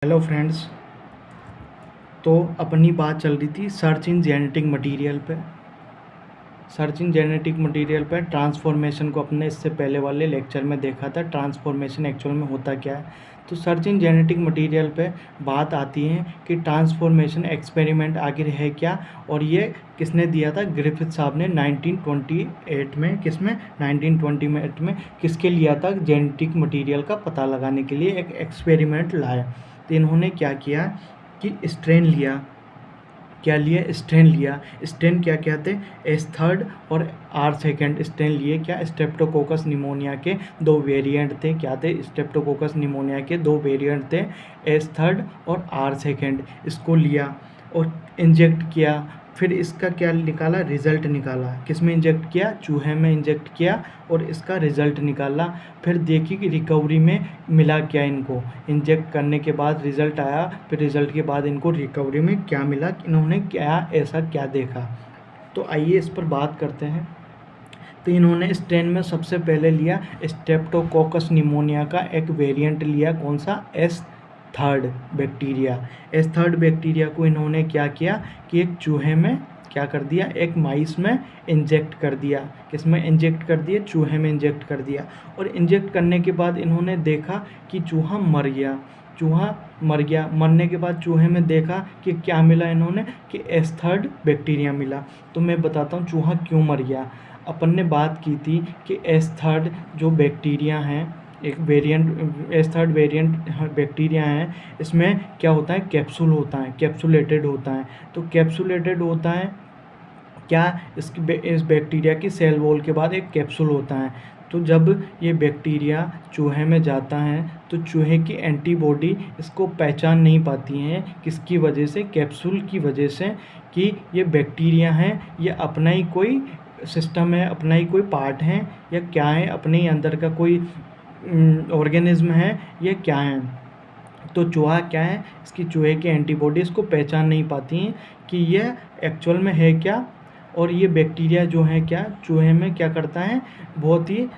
Hello friends. तो अपनी बात चल रही थी सर्च इन जेनेटिक मटेरियल पे। ट्रांसफॉर्मेशन को अपने इससे पहले वाले लेक्चर में देखा था। ट्रांसफॉर्मेशन एक्चुअल में होता क्या है। तो सर्च इन जेनेटिक मटेरियल पे बात आती है कि ट्रांसफॉर्मेशन एक्सपेरिमेंट आखिर है क्या, और ये किसने दिया था। ग्रिफिथ साहब ने 1928 में, 1928 में किसके लिया था, जेनेटिक मटेरियल का पता लगाने के लिए एक एक्सपेरिमेंट लाया। तो इन्होंने क्या किया कि स्ट्रेन लिया। स्ट्रेन क्या क्या थे, S3 और R2 स्ट्रेन लिए। क्या, स्ट्रेप्टोकोकस निमोनिया के दो वेरिएंट थे। क्या थे, स्ट्रेप्टोकोकस निमोनिया के दो वेरिएंट थे, S3 और R2। इसको लिया और इंजेक्ट किया। फिर इसका क्या निकाला, रिजल्ट निकाला। किस में इंजेक्ट किया, चूहे में इंजेक्ट किया और इसका रिजल्ट निकाला। फिर देखी कि रिकवरी में मिला क्या इनको, इंजेक्ट करने के बाद रिजल्ट आया। फिर रिजल्ट के बाद इनको रिकवरी में क्या मिला, इन्होंने क्या ऐसा क्या देखा। तो आइए इस पर बात करते हैं। तो इन्होंने स्ट्रेन में सबसे पहले लिया स्ट्रेप्टोकोकस निमोनिया का एक वेरिएंट लिया। कौन सा, S3 बैक्टीरिया। S3 बैक्टीरिया को इन्होंने क्या किया कि एक चूहे में क्या कर दिया, एक माइस में इंजेक्ट कर दिया। किस में इंजेक्ट कर दिया, चूहे में इंजेक्ट कर दिया। और इंजेक्ट करने के बाद इन्होंने देखा कि चूहा मर गया। मरने के बाद चूहे में देखा कि क्या मिला, इन्होंने कि S3 बैक्टीरिया मिला। तो मैं बताता हूँ चूहा क्यों मर गया। अपन ने बात की थी कि S3 जो बैक्टीरिया हैं, एक वेरिएंट S3 वेरिएंट बैक्टीरिया हैं, इसमें क्या होता है, कैप्सूल होता है, कैप्सुलेटेड होता है। तो कैप्सुलेटेड होता है क्या, इस बैक्टीरिया की सेल वॉल के बाद एक कैप्सूल होता है। तो जब ये बैक्टीरिया चूहे में जाता है तो चूहे की एंटीबॉडी इसको पहचान नहीं पाती हैं। किसकी वजह से, कैप्सूल की वजह से, कि ये बैक्टीरिया हैं, ये अपना ही कोई सिस्टम है, अपना ही कोई पार्ट है, या क्या है, अपने ही अंदर का कोई ऑर्गेनिज्म है, ये क्या है। तो चूहा क्या है, इसकी चूहे की एंटीबॉडी इसको पहचान नहीं पाती हैं कि यह एक्चुअल में है क्या। और ये बैक्टीरिया जो है क्या, चूहे में क्या करता है, बहुत ही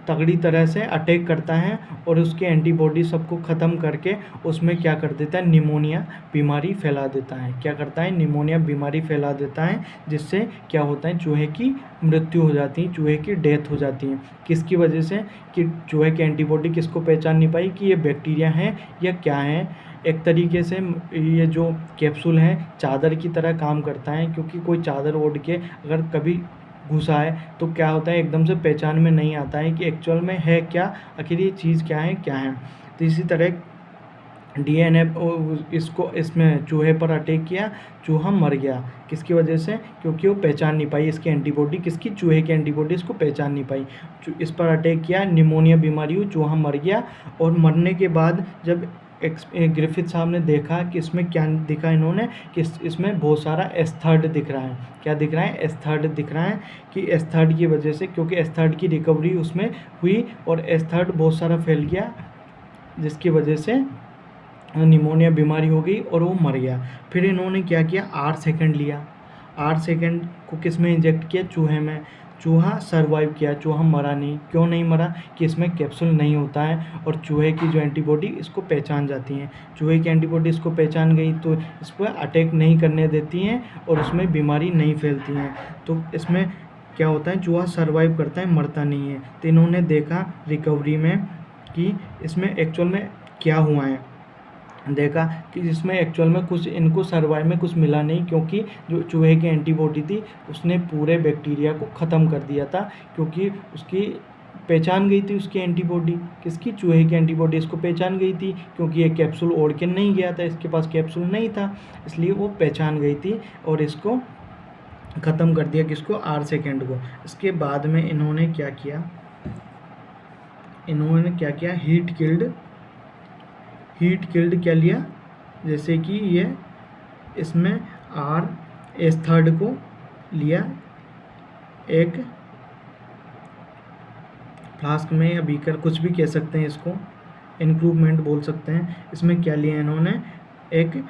तगड़ी तरह से अटैक करता है और उसके एंटीबॉडी सबको ख़त्म करके उसमें क्या कर देता है, निमोनिया बीमारी फैला देता है। क्या करता है, निमोनिया बीमारी फैला देता है, जिससे क्या होता है, चूहे की मृत्यु हो जाती है, चूहे की डेथ हो जाती है। किसकी वजह से, कि चूहे की एंटीबॉडी किसको पहचान नहीं पाई कि ये बैक्टीरिया है या क्या है। एक तरीके से ये जो कैप्सूल है चादर की तरह काम करता है, क्योंकि कोई चादर ओढ़ के अगर कभी घुसा है तो क्या होता है, एकदम से पहचान में नहीं आता है कि एक्चुअल में है क्या, आखिर ये चीज़ क्या है। तो इसी तरह DNA इसको इसमें चूहे पर अटैक किया, चूहा मर गया। किसकी वजह से, क्योंकि वो पहचान नहीं पाई, इसकी एंटीबॉडी, किसकी, चूहे की एंटीबॉडी इसको पहचान नहीं पाई। इस पर अटैक किया, निमोनिया बीमारी हुई, चूहा मर गया। और मरने के बाद जब ग्रिफिथ साहब ने देखा कि इसमें क्या दिखा, इन्होंने कि इसमें बहुत सारा S3 दिख रहा है। क्या दिख रहा है, S3 दिख रहा है, कि S3 की वजह से, क्योंकि S3 की रिकवरी उसमें हुई और S3 बहुत सारा फैल गया, जिसकी वजह से निमोनिया बीमारी हो गई और वो मर गया। फिर इन्होंने क्या किया, R2 लिया। R2 को किस में इंजेक्ट किया, चूहे में। चूहा सर्वाइव किया, चूहा मरा नहीं। क्यों नहीं मरा, कि इसमें कैप्सूल नहीं होता है और चूहे की जो एंटीबॉडी इसको पहचान जाती हैं। चूहे की एंटीबॉडी इसको पहचान गई तो इस पर अटैक नहीं करने देती हैं और उसमें बीमारी नहीं फैलती हैं। तो इसमें क्या होता है, चूहा सर्वाइव करता है, मरता नहीं है। तो इन्होंने देखा रिकवरी में कि इसमें एक्चुअल में क्या हुआ है। देखा कि जिसमें एक्चुअल में कुछ इनको सर्वाइव में कुछ मिला नहीं, क्योंकि जो चूहे की एंटीबॉडी थी उसने पूरे बैक्टीरिया को ख़त्म कर दिया था, क्योंकि उसकी पहचान गई थी, उसकी एंटीबॉडी, किसकी, चूहे की एंटीबॉडी इसको पहचान गई थी, क्योंकि ये कैप्सूल ओढ़ के नहीं गया था, इसके पास कैप्सूल नहीं था, इसलिए वो पहचान गई थी और इसको ख़त्म कर दिया, किसको, R2 को। इसके बाद में इन्होंने क्या किया, हीट किल्ड क्या लिया, जैसे कि ये इसमें S3 को लिया, एक फ्लास्क में या बीकर, कुछ भी कह सकते हैं इसको, इंक्रूवमेंट बोल सकते हैं। इसमें क्या लिया इन्होंने, एक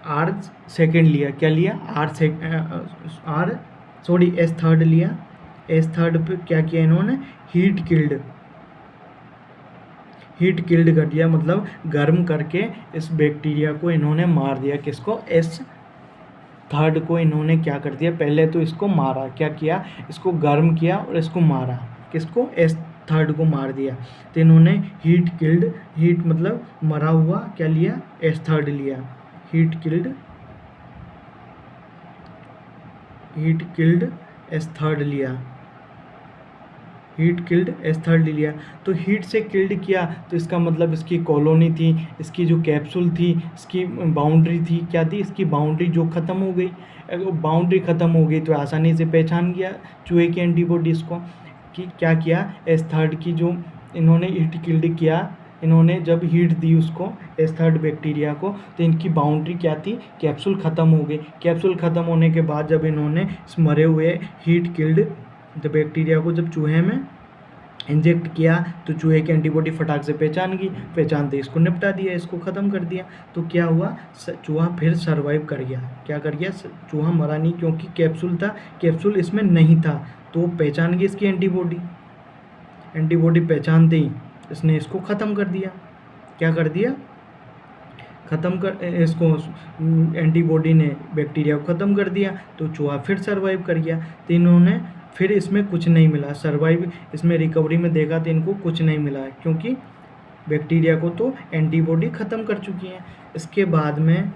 R2 लिया। क्या लिया, S3 लिया। S3 पे क्या किया इन्होंने, हीट हीट किल्ड कर दिया, मतलब गर्म करके इस बैक्टीरिया को इन्होंने मार दिया। किसको? एस थर्ड को इन्होंने क्या कर दिया, पहले तो इसको मारा, क्या किया, इसको गर्म किया और इसको मारा। किसको? एस थर्ड को मार दिया। तो इन्होंने हीट किल्ड, हीट मतलब मरा हुआ क्या लिया, एस थर्ड लिया। हीट किल्ड एस थर्ड लिया, हीट किल्ड एस थर्ड लिया। तो हीट से किल्ड किया तो इसका मतलब इसकी कॉलोनी थी, इसकी जो कैप्सूल थी, इसकी बाउंड्री थी, क्या थी, इसकी बाउंड्री जो ख़त्म हो गई। बाउंड्री ख़त्म हो गई तो आसानी से पहचान गया चूहे की एंटीबॉडीज़ को कि क्या किया, एस थर्ड की जो इन्होंने हीट किल्ड किया, इन्होंने जब हीट दी उसको एस थर्ड बैक्टीरिया को, तो इनकी बाउंड्री क्या थी, कैप्सूल ख़त्म हो गई। कैप्सूल ख़त्म होने के बाद जब इन्होंने इस मरे हुए हीट किल्ड द बैक्टीरिया को जब चूहे में इंजेक्ट किया तो चूहे की एंटीबॉडी फटाक से पहचानते इसको निपटा दिया, इसको ख़त्म कर दिया। तो क्या हुआ, चूहा फिर सर्वाइव कर गया। क्या कर गया, चूहा मरा नहीं, क्योंकि कैप्सूल था, कैप्सूल इसमें नहीं था, तो पहचान गई इसकी एंटीबॉडी पहचानते ही इसने इसको ख़त्म कर दिया। क्या कर दिया, ख़त्म कर, इसको एंटीबॉडी ने बैक्टीरिया को ख़त्म कर दिया, तो चूहा फिर सर्वाइव कर गया। तो इन्होंने फिर इसमें कुछ नहीं मिला, सर्वाइव इसमें रिकवरी में देखा तो इनको कुछ नहीं मिला, क्योंकि बैक्टीरिया को तो एंटीबॉडी ख़त्म कर चुकी हैं। इसके बाद में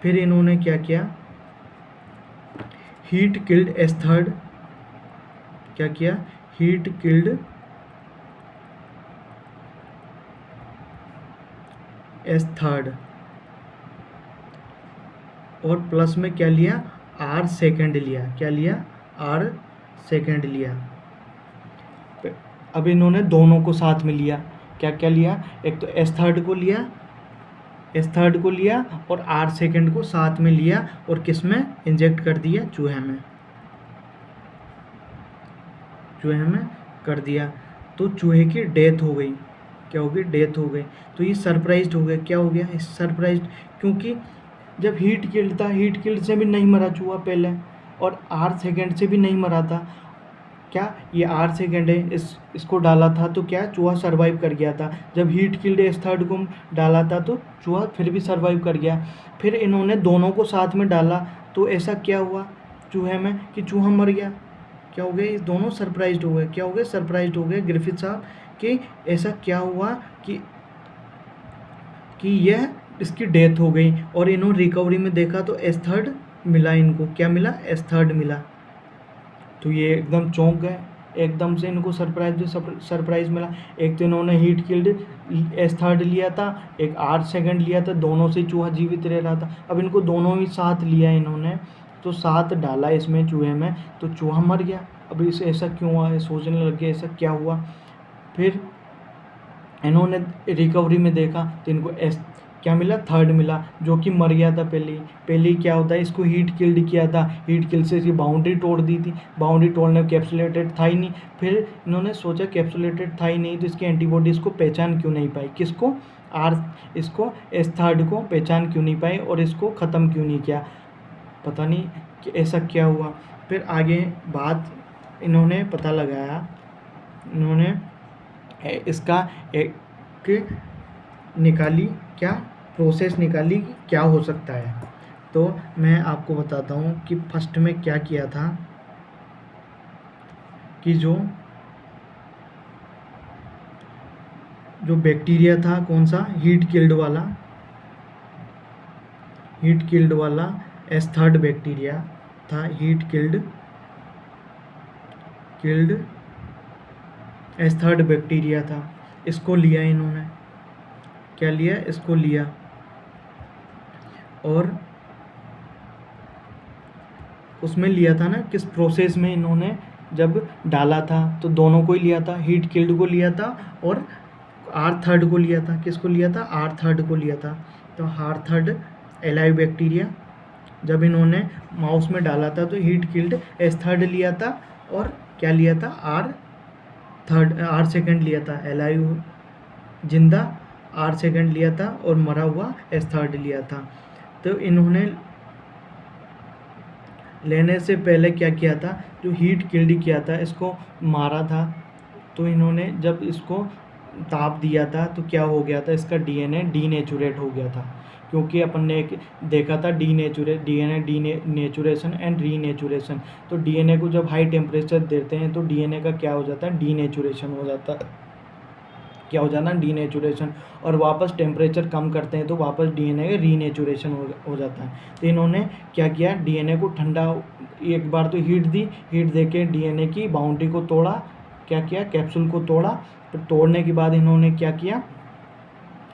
फिर इन्होंने क्या किया, हीट किल्ड एस थर्ड, क्या किया, हीट किल्ड एस थर्ड और प्लस में क्या लिया, आर सेकेंड लिया। क्या लिया, आर सेकेंड लिया। अब इन्होंने दोनों को साथ में लिया। क्या क्या लिया, एक तो एस थर्ड को लिया और आर सेकेंड को साथ में लिया और किस में इंजेक्ट कर दिया, चूहे में कर दिया। तो चूहे की डेथ हो गई। क्या हो गई, डेथ हो गई। तो ये सरप्राइज्ड हो गया। क्या हो गया, सरप्राइज्ड, क्योंकि जब हीट किल्ड था, हीट किल्ड से भी नहीं मरा चूहा पहले, और आर सेकेंड से भी नहीं मरा था। क्या, ये आर सेकेंड है, इसको डाला था तो क्या, चूहा सर्वाइव कर गया था। जब हीट किल्ड एस थर्ड को डाला था तो चूहा फिर भी सर्वाइव कर गया। फिर इन्होंने दोनों को साथ में डाला तो ऐसा क्या हुआ चूहे में कि चूहा मर गया। क्या हो गया, ये दोनों सरप्राइज्ड हो गए। क्या हो गए, सरप्राइज्ड हो गए ग्रिफिथ साहब कि ऐसा क्या हुआ कि यह इसकी डेथ हो गई। और इन्होंने रिकवरी में देखा तो एस थर्ड मिला इनको। क्या मिला, एस थर्ड मिला। तो ये एकदम चौंक गए, एकदम से इनको सरप्राइज मिला। एक तो इन्होंने हीट किल्ड एस थर्ड लिया था, एक आर सेकेंड लिया था, दोनों से चूहा जीवित रह रहा था। अब इनको दोनों ही साथ लिया इन्होंने, तो साथ डाला इसमें चूहे में, तो चूहा मर गया। अब इसे ऐसा क्यों हुआ, सोचने लगे ऐसा क्या हुआ। फिर इन्होंने रिकवरी में देखा तो इनको क्या मिला, थर्ड मिला, जो कि मर गया था पहले ही क्या होता है, इसको हीट किल्ड किया था, हीट किल्ड से इसकी बाउंड्री तोड़ दी थी, बाउंड्री तोड़ने कैप्सुलेटेड था ही नहीं। फिर इन्होंने सोचा कैप्सुलेटेड था ही नहीं तो इसकी एंटीबॉडीज़ को पहचान क्यों नहीं पाई, किसको, इसको एस थर्ड को पहचान क्यों नहीं पाई और इसको ख़त्म क्यों नहीं किया, पता नहीं कि ऐसा क्या हुआ। फिर आगे बात इन्होंने पता लगाया, इन्होंने इसका एक निकाली, क्या प्रोसेस निकाली कि क्या हो सकता है। तो मैं आपको बताता हूँ कि फर्स्ट में क्या किया था कि जो बैक्टीरिया था, कौन सा, हीट किल्ड वाला एस थर्ड बैक्टीरिया था, heat killed S third bacteria था। इसको लिया इन्होंने, क्या लिया, इसको लिया और उसमें लिया था ना, किस प्रोसेस में इन्होंने जब डाला था तो दोनों को ही लिया था, हीट किल्ड को लिया था और आर थर्ड को लिया था। किसको लिया था, आर थर्ड को लिया था। तो आर थर्ड एलाइव बैक्टीरिया जब इन्होंने माउस में डाला था तो हीट किल्ड एस थर्ड लिया था और क्या लिया था, आर सेकेंड लिया था, एलाइव जिंदा आर सेकेंड लिया था और मरा हुआ एस थर्ड लिया था। तो इन्होंने लेने से पहले क्या किया था, जो हीट किल्ड किया था, इसको मारा था। तो इन्होंने जब इसको ताप दिया था तो क्या हो गया था, इसका डीएनए डीनेचुरेट हो गया था, क्योंकि अपन ने एक देखा था डीएनए डीनेचुरेशन एंड रीनेचुरेशन। तो डीएनए को जब हाई टेम्परेचर देते हैं तो डीएनए का क्या हो जाता है, डीनेचुरेशन हो जाता है, क्या हो जाना, डीनेचुरेशन। और वापस टेम्परेचर कम करते हैं तो वापस डीएनए का रीनेचुरेशन हो जाता है। तो इन्होंने क्या किया, डीएनए को ठंडा, एक बार तो हीट दी, हीट दे के डीएनए की बाउंड्री को तोड़ा, क्या किया, कैप्सूल को तोड़ा। फिर तोड़ने के बाद इन्होंने क्या किया,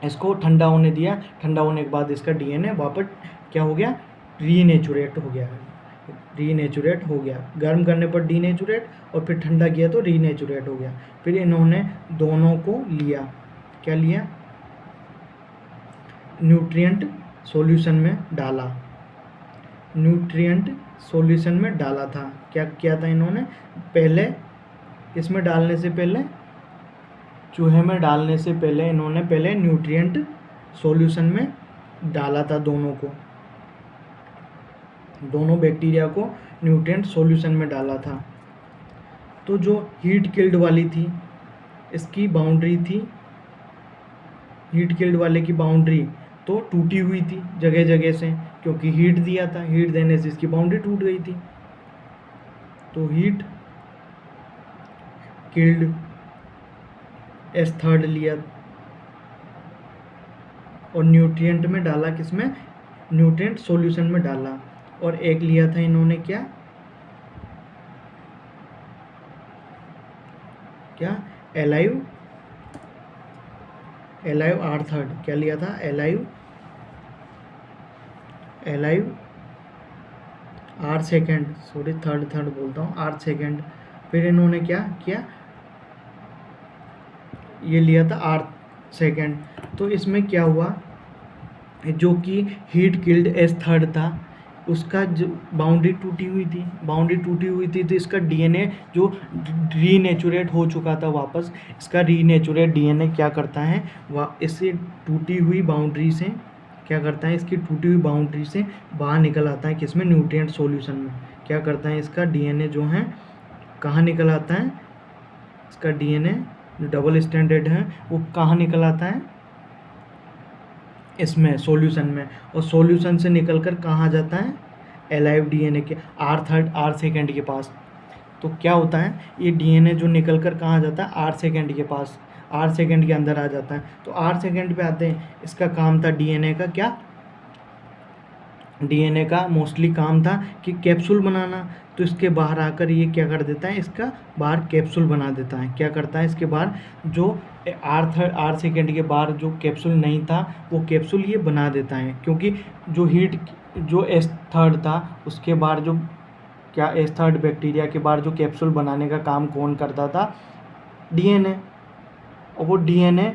इसको ठंडा होने दिया। ठंडा होने के बाद इसका डीएनए वापस क्या हो गया, रीनेचुरेट हो गया, रीनेचुरेट हो गया। गर्म करने पर डीनेचुरेट और फिर ठंडा किया तो रीनेचुरेट हो गया। फिर इन्होंने दोनों को लिया, क्या लिया, न्यूट्रिएंट सॉल्यूशन में डाला, न्यूट्रिएंट सॉल्यूशन में डाला था। क्या किया था इन्होंने, पहले इसमें डालने से पहले, चूहे में डालने से पहले इन्होंने पहले न्यूट्रिएंट सॉल्यूशन में डाला था, दोनों बैक्टीरिया को न्यूट्रिएंट सॉल्यूशन में डाला था। तो जो हीट किल्ड वाली थी, इसकी बाउंड्री थी, हीट किल्ड वाले की बाउंड्री तो टूटी हुई थी जगह जगह से, क्योंकि हीट दिया था, हीट देने से इसकी बाउंड्री टूट गई थी। तो हीट किल्ड S3 लिया और न्यूट्रिएंट में डाला, किसमें, न्यूट्रिएंट सॉल्यूशन में डाला। और एक लिया था इन्होंने क्या, एलाइव R3, क्या लिया था, एलाइव R2, सॉरी थर्ड बोलता हूँ, R2। फिर इन्होंने क्या किया, ये लिया था R2। तो इसमें क्या हुआ, जो कि हीट किल्ड S3 था, उसका जो बाउंड्री टूटी हुई थी, तो इसका डीएनए जो रीनेचुरेट हो चुका था वापस, इसका रीनेचुरेट डीएनए क्या करता है, इससे टूटी हुई बाउंड्री से क्या करता है, इसकी टूटी हुई बाउंड्री से बाहर निकल आता है, किसमें, न्यूट्रिएंट सॉल्यूशन में। क्या करता है, इसका डीएनए जो है कहाँ निकल आता है, इसका डीएनए जो डबल स्टैंडर्ड है वो कहाँ निकल आता है, इसमें सॉल्यूशन में। और सॉल्यूशन से निकलकर कहाँ जाता है, एलाइव डीएनए के R2 के पास। तो क्या होता है, ये डीएनए जो निकलकर कहाँ जाता है, R2 के पास, R2 के अंदर आ जाता है। तो R2 पे आते हैं, इसका काम था डीएनए का क्या, डीएनए का मोस्टली काम था कि कैप्सूल बनाना। तो इसके बाहर आकर ये क्या कर देता है, इसका बाहर कैप्सूल बना देता है। क्या करता है, इसके बाहर जो R2 के बाहर जो कैप्सूल नहीं था वो कैप्सूल ये बना देता है, क्योंकि जो हीट जो S3 था उसके बाहर जो क्या S3 बैक्टीरिया के बाहर जो कैप्सूल बनाने का काम कौन करता था, डीएनए। और वो डीएनए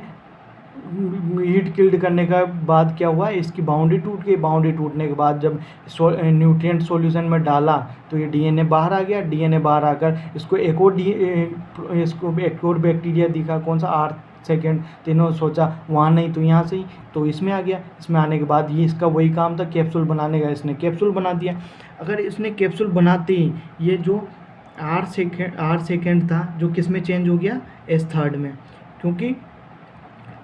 हीट किल्ड करने का बाद क्या हुआ, इसकी बाउंड्री टूट गई। बाउंड्री टूटने के बाद जब न्यूट्रिएंट सॉल्यूशन में डाला तो ये डीएनए बाहर आ गया। डीएनए बाहर आकर इसको एक और बैक्टीरिया दिखा, कौन सा, R2। तो इन्होंने सोचा वहाँ नहीं तो यहाँ से ही, तो इसमें आ गया। इसमें आने के बाद ये इसका वही काम था कैप्सूल बनाने का, इसने कैप्सूल बना दिया। अगर इसने कैप्सूल बनाते ही ये जो R2 था जो किस में चेंज हो गया, S3 में, क्योंकि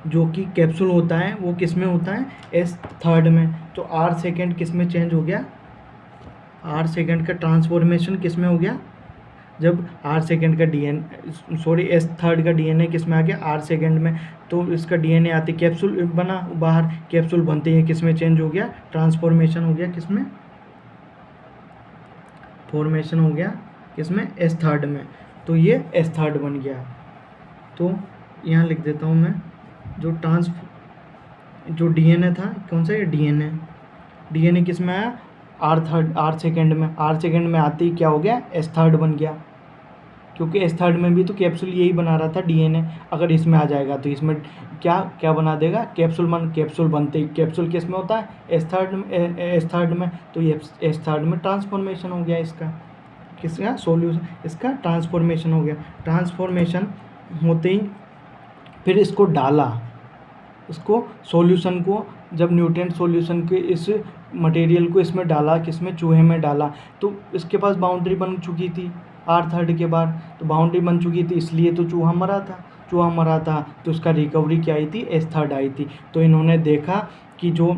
जो कि कैप्सूल होता है वो किस में होता है, S3 में। तो R2 किस में चेंज हो गया, R2 का ट्रांसफॉर्मेशन किस में हो गया, जब R2 का S3 का डीएनए किस में आ गया, R2 में। तो इसका डीएनए आते कैप्सूल बना बाहर, कैप्सूल बनते हैं किस में चेंज हो गया, ट्रांसफॉर्मेशन हो गया, किस में, फॉर्मेशन हो गया, किस में, S3 में। तो ये S3 बन गया। तो यहाँ लिख देता हूँ मैं, जो डीएनए था, कौन सा, ये डीएनए किस में आया, R2 में। R2 में आते ही क्या हो गया, S3 बन गया, क्योंकि S3 में भी तो कैप्सूल यही बना रहा था डीएनए। अगर इसमें आ जाएगा तो इसमें क्या बना देगा, कैप्सूल बनते ही कैप्सूल किस में होता है, S3 में। तो ये S3 में ट्रांसफॉर्मेशन हो गया, इसका किसका, सॉल्यूशन, इसका ट्रांसफॉर्मेशन हो गया। ट्रांसफॉर्मेशन होते ही फिर इसको डाला, इसको सॉल्यूशन को, जब न्यूट्रिएंट सॉल्यूशन के इस मटेरियल को इसमें डाला, किसमें, चूहे में डाला, तो इसके पास बाउंड्री बन चुकी थी R3 के बाद। तो बाउंड्री बन चुकी थी, इसलिए तो चूहा मरा था। चूहा मरा था तो उसका रिकवरी क्या आई थी, S3 आई थी। तो इन्होंने देखा कि जो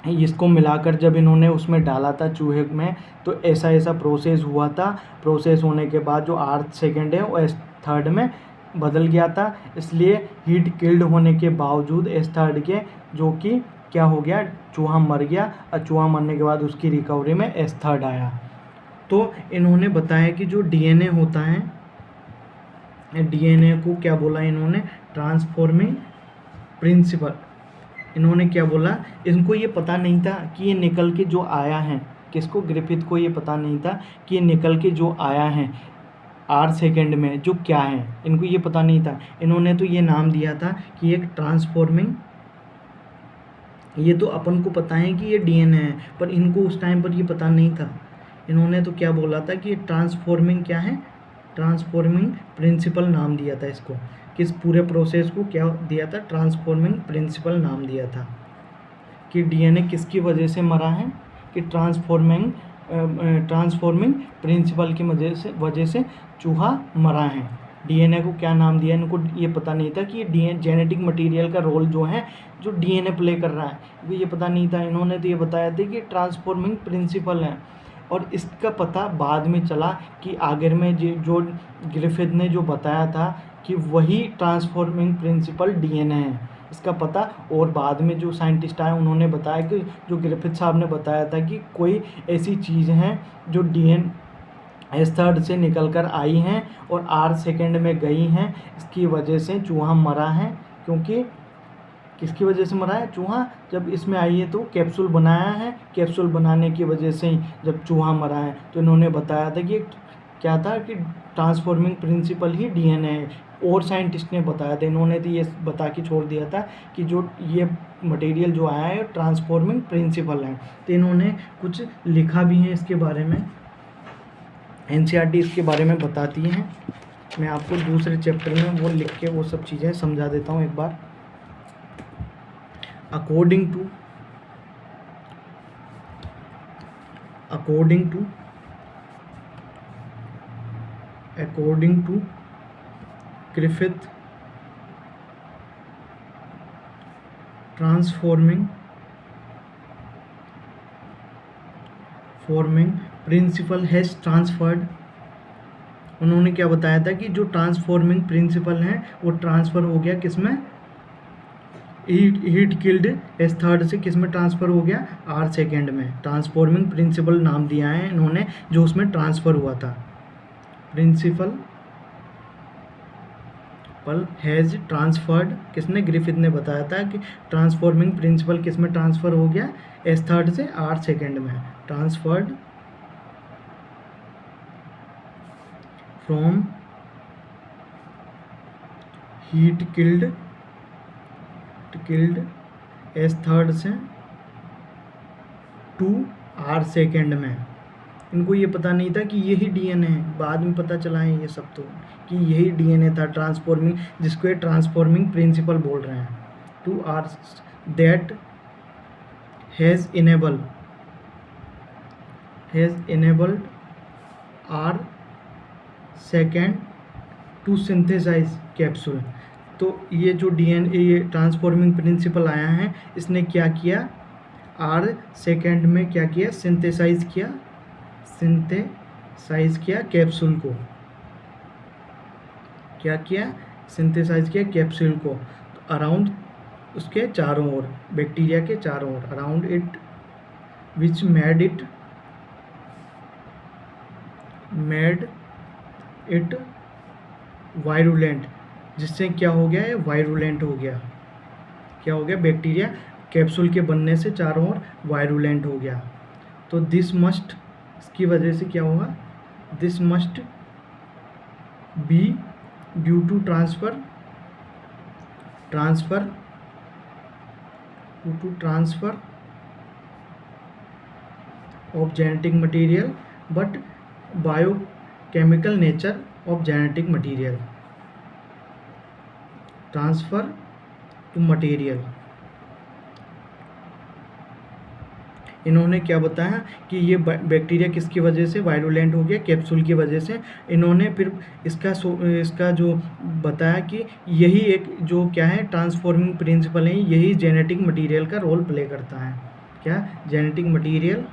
इसको मिलाकर जब इन्होंने उसमें डाला था चूहे में, तो ऐसा ऐसा प्रोसेस हुआ था। प्रोसेस होने के बाद जो R2 है वो S3 में बदल गया था। इसलिए हीट किल्ड होने के बावजूद S3 के जो कि क्या हो गया, चूहा मर गया, और चूहा मरने के बाद उसकी रिकवरी में S3 आया। तो इन्होंने बताया कि जो DNA होता है, DNA को क्या बोला इन्होंने, ट्रांसफॉर्मिंग प्रिंसिपल। इन्होंने क्या बोला, इनको ये पता नहीं था कि ये निकल के जो आया है, किसको, ग्रिफिथ को ये पता नहीं था कि ये निकल के जो आया है R2 में जो क्या है, इनको ये पता नहीं था। इन्होंने तो ये नाम दिया था कि एक ट्रांसफॉर्मिंग, ये तो अपन को पता है कि ये DNA है, पर इनको उस टाइम पर ये पता नहीं था। इन्होंने तो क्या बोला था कि ट्रांसफॉर्मिंग क्या है, ट्रांसफॉर्मिंग प्रिंसिपल नाम दिया था इसको। किस पूरे प्रोसेस को क्या दिया था, ट्रांसफॉर्मिंग प्रिंसिपल नाम दिया था। कि DNA किसकी वजह से मरा है, कि ट्रांसफॉर्मिंग प्रिंसिपल की वजह से चूहा मरा है। DNA को क्या नाम दिया, इनको ये पता नहीं था कि ये DNA जेनेटिक मटेरियल का रोल जो है, जो DNA प्ले कर रहा है, ये पता नहीं था। इन्होंने तो ये बताया था कि ट्रांसफॉर्मिंग प्रिंसिपल है, और इसका पता बाद में चला कि आखिर में जो ग्रिफिथ ने जो बताया था कि वही ट्रांसफॉर्मिंग प्रिंसिपल DNA है, इसका पता और बाद में जो साइंटिस्ट आए उन्होंने बताया कि जो ग्रिफिथ साहब ने बताया था कि कोई ऐसी चीज़ हैं जो S3 से निकल कर आई हैं और R2 में गई हैं, इसकी वजह से चूहा मरा है। क्योंकि किसकी वजह से मरा है, चूहा जब इसमें आई है तो कैप्सूल बनाया है, कैप्सूल बनाने की वजह से ही जब चूहा मरा है। तो इन्होंने बताया था कि क्या था कि ट्रांसफॉर्मिंग प्रिंसिपल ही DNA है। और साइंटिस्ट ने बताया था, इन्होंने तो ये बता के छोड़ दिया था कि जो ये मटेरियल जो आया है ट्रांसफॉर्मिंग प्रिंसिपल है। तो इन्होंने कुछ लिखा भी है इसके बारे में, NCERT इसके बारे में बताती हैं। मैं आपको दूसरे चैप्टर में वो लिख के वो सब चीज़ें समझा देता हूँ एक बार। According to Griffith, transforming principle has transferred. उन्होंने क्या बताया था कि जो ट्रांसफॉर्मिंग प्रिंसिपल है वो ट्रांसफ़र हो गया किसमें, हीट किल्ड S3 से किसमें ट्रांसफ़र हो गया, R2 में। ट्रांसफॉर्मिंग प्रिंसिपल नाम दिया है इन्होंने जो उसमें ट्रांसफ़र हुआ था। प्रिंसिपल हैज़ ट्रांसफर्ड, किसने, ग्रिफिथ ने बताया था कि ट्रांसफॉर्मिंग प्रिंसिपल किसमें ट्रांसफ़र हो गया, S3 से R2 में। Transferred from heat killed S3 से टू R2 में। इनको ये पता नहीं था कि यही DNA है, बाद में पता चला है ये सब तो कि यही DNA था ट्रांसफॉर्मिंग, जिसको ये ट्रांसफॉर्मिंग प्रिंसिपल बोल रहे हैं। To R that has enabled R2 to synthesize capsule. तो ये जो DNA, ये ट्रांसफॉर्मिंग प्रिंसिपल आया है, इसने क्या किया, R2 में क्या किया, सिंथेसाइज किया कैप्सूल को। क्या किया, सिंथेसाइज किया कैप्सूल को। तो अराउंड उसके चारों ओर, बैक्टीरिया के चारों ओर, around it, which made it virulent, जिससे क्या हो गया, ये वायरुलेंट हो गया। क्या हो गया, बैक्टीरिया कैप्सूल के बनने से चारों ओर वायरुलेंट हो गया। तो दिस मस्ट, इसकी वजह से क्या होगा, this must be due to transfer of genetic material, but biochemical nature of genetic material. Transfer to material, इन्होंने क्या बताया कि ये बैक्टीरिया किसकी वजह से वायरुलेंट हो गया, कैप्सूल की वजह से। इन्होंने फिर इसका जो बताया कि यही एक जो क्या है ट्रांसफॉर्मिंग प्रिंसिपल है, यही जेनेटिक मटेरियल का रोल प्ले करता है। क्या जेनेटिक मटेरियल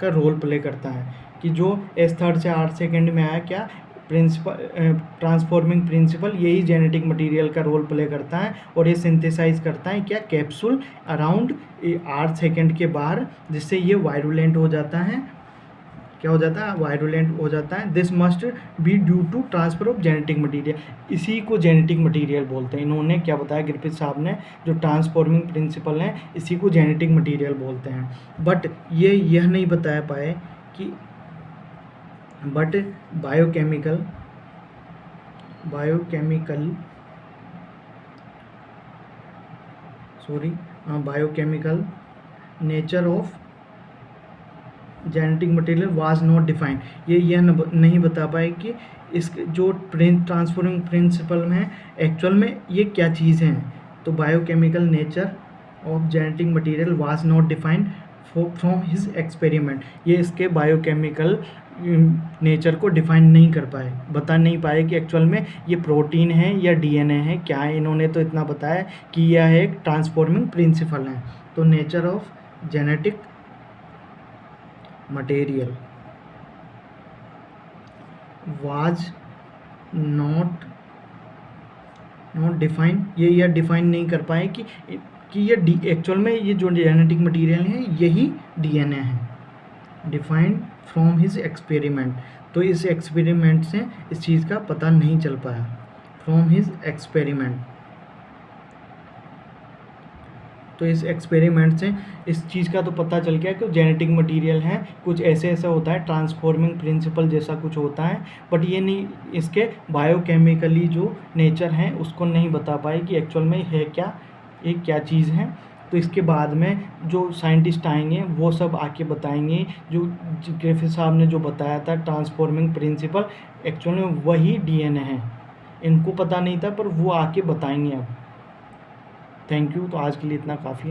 का रोल प्ले करता है कि जो S3 से R2 में आया क्या प्रिंसिपल ट्रांसफॉर्मिंग प्रिंसिपल, यही जेनेटिक मटेरियल का रोल प्ले करता है और ये सिंथेसाइज करता है क्या कैप्सूल अराउंड R2 के बाहर, जिससे ये वायरुलेंट हो जाता है। क्या हो जाता है? वायरुलेंट हो जाता है। This must be due to transfer of genetic material, इसी को जेनेटिक मटेरियल बोलते हैं। इन्होंने क्या बताया ग्रिफिथ साहब ने, जो ट्रांसफॉर्मिंग प्रिंसिपल है इसी को जेनेटिक मटेरियल बोलते हैं। बट ये यह नहीं बता पाए कि biochemical nature of genetic material was not defined. ये यह नहीं बता पाए कि इस जो ट्रांसफॉर्मिंग प्रिंसिपल में एक्चुअल में ये क्या चीज़ है। तो biochemical nature of genetic material was not defined from his experiment, ये इसके बायोकेमिकल नेचर को डिफाइन नहीं कर पाए, बता नहीं पाए कि एक्चुअल में ये प्रोटीन है या डीएनए है, क्या है। इन्होंने तो इतना बताया कि यह एक ट्रांसफॉर्मिंग प्रिंसिपल है। तो nature of genetic material was not define, ये यह डिफाइन नहीं कर पाए कि ये एक्चुअल में ये जो जेनेटिक मटेरियल है यही डीएनए है, डिफाइंड फ्रॉम हिज एक्सपेरिमेंट। तो इस एक्सपेरिमेंट से इस चीज़ का पता नहीं चल पाया, फ्रॉम हिज एक्सपेरिमेंट। तो इस एक्सपेरिमेंट से इस चीज़ का तो पता चल गया कि जेनेटिक मटेरियल है, कुछ ऐसे होता है, ट्रांसफॉर्मिंग प्रिंसिपल जैसा कुछ होता है। बट ये नहीं, इसके बायोकेमिकली जो नेचर है उसको नहीं बता पाए कि एक्चुअल में है क्या, ये क्या चीज़ है। तो इसके बाद में जो साइंटिस्ट आएंगे वो सब आके बताएंगे जो ग्रिफिथ साहब ने जो बताया था ट्रांसफॉर्मिंग प्रिंसिपल, एक्चुअल में वही डीएनए है। इनको पता नहीं था पर वो आके बताएंगे अब। Thank you. तो आज के लिए इतना काफ़ी है।